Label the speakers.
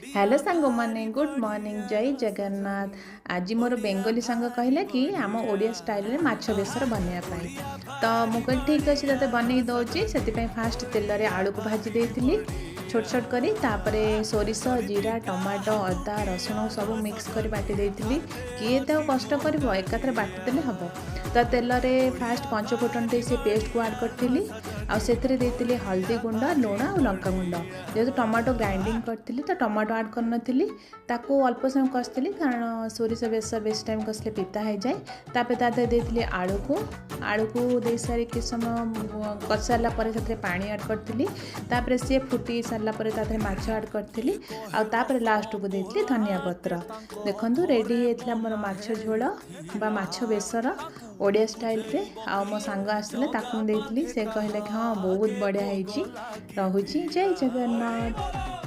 Speaker 1: Hello सांग माने good morning जय जगन्नाथ। आज मोर बेंगली सांग कहले कि आम ओडिया स्टाइल रे माछ बेसर बनया पाई। तो मु कहली ठीक अच्छे ते बनई दौची से फास्ट तेल रे आलू को भाजी देती छोट छोट करी तापरे सोरिष जीरा टमाटो अदा रसुण सब मिक्स कर बाटी देती किए तो कष्ट कर एकाथरे बाटी देले हम। तो तेल रे फास्ट पंच फुटन दे से पेस्ट को ऐड करी आती हल्दी गुंड लुण और लंका गुंड जेहेतु टमाटो ग्राइंडिंग करी तो टमाटो ऐड करनी अल्प समय कषी कारण सोरिष बेस बेस टाइम कसले पिता हो जाए। तापर देती आलू को दे सारी कि समय कषि सारापर से पानी ऐड करी सी फुटी सारापर माछ ऐड करी आपर लास्ट को देती धनिया पत्र। देखु रेडी होता मोर माछ झोल बा माछ बेसर ओडिया स्टाइल रे। आ मो सांग आसले ताकू देती से कहले कि हाँ बहुत बढ़िया है। रहुची जय जगन्नाथ।